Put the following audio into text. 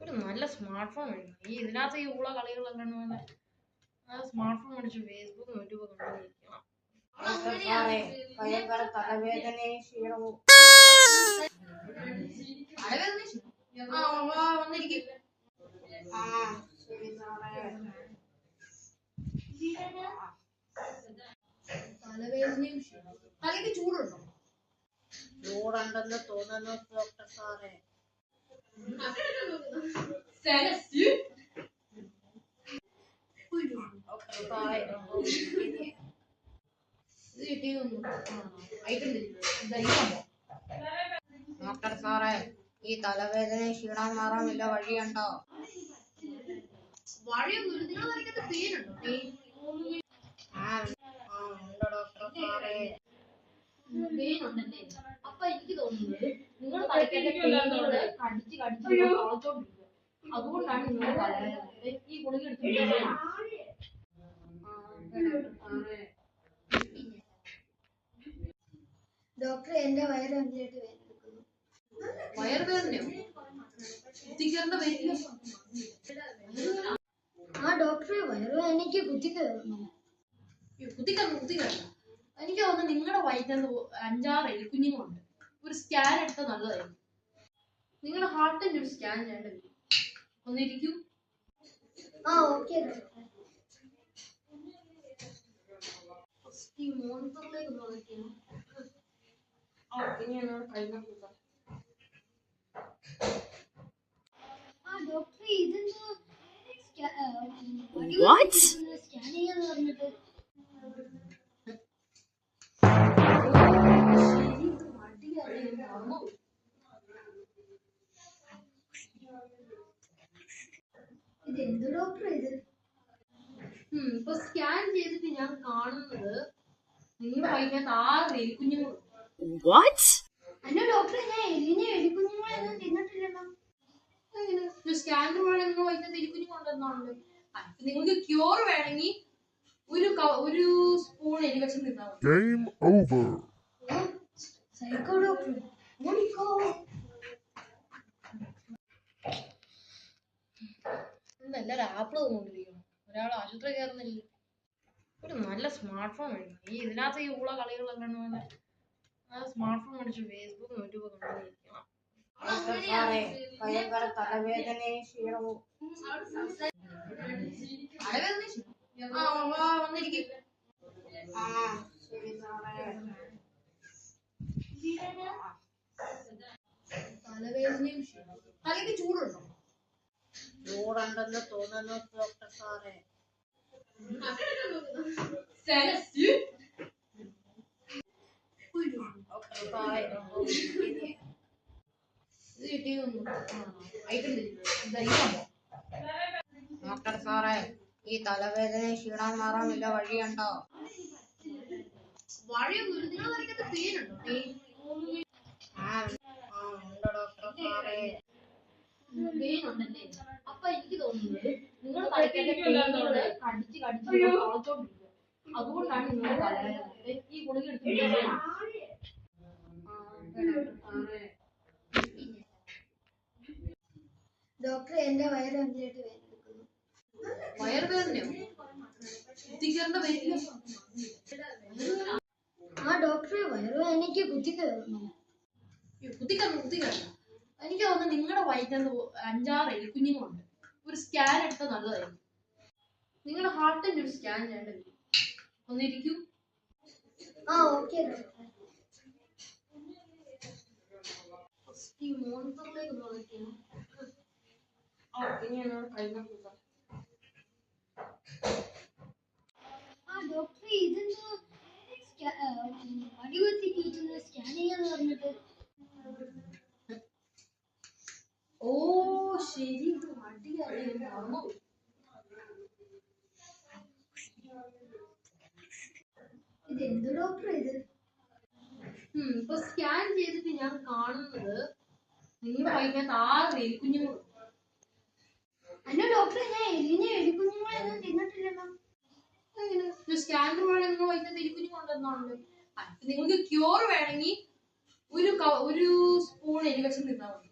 ഒരു നല്ല smart phone വേണം. ഇതിനകത്ത് ഈ ഉള്ള കളികളൊക്കെ സ്മാർട്ട് ഫോൺ മേടിച്ച് ഫേസ്ബുക്ക് യൂട്യൂബ് കണ്ടിരിക്കണം. ഭയങ്കര തലവേദനയും ക്ഷീണവും. തലവേദനയും തലയ്ക്ക് ചൂടുണ്ടോ? ചൂടുണ്ടെന്ന് തോന്നുന്നു ഡോക്ടർ സാറേ. ഡോക്ടർ സാറേ, ഈ തലവേദന ക്ഷീണം മാറാൻ വല്ല വഴിയുണ്ടോ? വഴിയൊന്നുമില്ല. നിങ്ങൾ തലയ്ക്കകത്ത് പേരുണ്ടോ? ഉണ്ട് ഡോക്ടർ സാറേ. പേരുണ്ടല്ലേ? അപ്പൊ എനിക്ക് തോന്നുന്നത് നിങ്ങൾ തലയ്ക്കകത്ത് കടിച്ച് കളച്ചോണ്ടിരിക്കുക. അതുകൊണ്ടാണ് നിങ്ങൾ തലവേദന. ഈ ഗുളിക എടുത്ത് ഡോക്ടർ, എന്റെ വയറ് ഭയങ്കരമായിട്ട് വേദനിക്കുന്നു. വയറുവേദനയോ? ആ ഡോക്ടറെ, വയറുവേദനയ്ക്ക് കുത്തിക്കയറുന്നു. എനിക്ക് തോന്നുന്നു നിങ്ങളുടെ വയറ്റിന് 5-6 എലിക്കുഞ്ഞുങ്ങളുണ്ട്. ഒരു സ്കാൻ എടുത്താൽ നല്ലതായിരിക്കും. നിങ്ങളുടെ ഹാർട്ടിന്റെ ഒരു സ്കാൻ ചെയ്യേണ്ടി വരും. ഒന്നിരിക്കൂ. ഓക്കെ. ഈ മോണിറ്ററിലേക്ക് നോക്കിയാണ്. ഇനിയാണ് കഴിഞ്ഞ ഡോക്ടർ, ഇതെന്തോ സ്കാൻ ചെയ്യാന്ന് പറഞ്ഞിട്ട്. ഇതെന്ത് ഡോക്ടർ ഇത്? ഇപ്പൊ സ്കാൻ ചെയ്തിട്ട് ഞാൻ കാണുന്നത് നിങ്ങളുടെ വയറ്റിനകത്ത് 6 എലിക്കുഞ്ഞുങ്ങളുണ്ട്. അല്ല ഡോക്ടറെ, ഞാൻ എലിക്കുഞ്ഞുങ്ങളൊന്നും തിന്നിട്ടില്ലല്ലോ. സ്കാനിന് പോലെ നിങ്ങൾ വയറ്റിനകത്ത് എലിക്കുഞ്ഞുങ്ങളുണ്ടെന്നാണല്ലോ. നിങ്ങൾക്ക് ക്യൂർ വേണമെങ്കിൽ ഒരു സ്പൂൺ എലിവശം തിന്നാൽ മതി. സൈക്കോ ഡോക്ടർ, എല്ലാവരും ആപ്പിൾ തന്നുകൊണ്ടിരിക്കണം. ഒരാൾ ആശുപത്രി കയറുന്നില്ല. ഒരു നല്ല സ്മാർട്ട് ഫോൺ വേണം. ഇതിനകത്ത് ഈ ഉള്ള കളികളൊക്കെ സ്മാർട്ട് ഫോൺ മേടിച്ച് ഫേസ്ബുക്ക് യൂട്യൂബ് കണ്ടിരിക്കണം. ഭയങ്കര തലവേദനയും ക്ഷീണവും. തലവേദനയും തലയ്ക്ക് ചൂടുണ്ടോ? ചൂടുണ്ടെന്ന് തോന്നുന്നു ഡോക്ടർ സാറേ. ഡോക്ടർ സാറേ, ഈ തലവേദന ക്ഷീണം മാറാൻ വല്ല വഴിയുണ്ടോ? വഴിയൊന്നുമില്ല. നിങ്ങൾ തലയ്ക്കകത്ത് പേരുണ്ടോ? ഉണ്ട് ഡോക്ടർ സാറേ. പേരുണ്ടല്ലേ? അപ്പൊ എനിക്ക് തോന്നുന്നത് നിങ്ങൾ തലയ്ക്കകത്ത് കടിച്ച് കളച്ചോണ്ടിരിക്കുക. അതുകൊണ്ടാണ് നിങ്ങൾ തലവേദന. ഈ ഗുളിക എടുത്ത് ഡോക്ടർ, എന്റെ വയറ് ഭയങ്കരമായിട്ട് വേദനിക്കുന്നു. വയറുവേദനയോ? ഡോക്ടറെ, വയറുവേദനയ്ക്ക് കുത്തിക്കയറുന്നു. എനിക്ക് തോന്നുന്നു നിങ്ങളുടെ വയറ്റിന് 5-6 എലിക്കുഞ്ഞുങ്ങളുണ്ട്. ഒരു സ്കാൻ എടുത്താൽ നല്ലതായിരിക്കും. നിങ്ങളുടെ ഹാർട്ടിന്റെ ഒരു സ്കാൻ ചെയ്യേണ്ടി വരും. ഒന്നിരിക്കൂ. ഓക്കെ. ഈ മോണിറ്ററിലേക്ക് നോക്കിയാണ്. ഇനിയാണ് കഴിഞ്ഞ ഡോക്ടർ, ഇതെന്തോ അടിവത്തി കയറ്റുന്ന സ്കാൻ ചെയ്യാന്ന് പറഞ്ഞിട്ട്. ശരി. ഇതെന്ത് ഡോക്ടർ ഇത്? ഇപ്പൊ സ്കാൻ ചെയ്തിട്ട് ഞാൻ കാണുന്നത് നിങ്ങളുടെ വയറ്റിനകത്ത് 6 എലിക്കുഞ്ഞുങ്ങളുണ്ട്. അല്ല ഡോക്ടറെ, ഞാൻ എലിക്കുഞ്ഞുങ്ങളൊന്നും തിന്നിട്ടില്ലല്ലോ. സ്കാനിന് പോലെ നിങ്ങൾ വയറ്റിനകത്ത് എലിക്കുഞ്ഞുങ്ങളുണ്ടെന്നാണല്ലോ. നിങ്ങൾക്ക് ക്യൂർ വേണമെങ്കിൽ ഒരു സ്പൂൺ എരിവശം തിന്നാൽ മതി.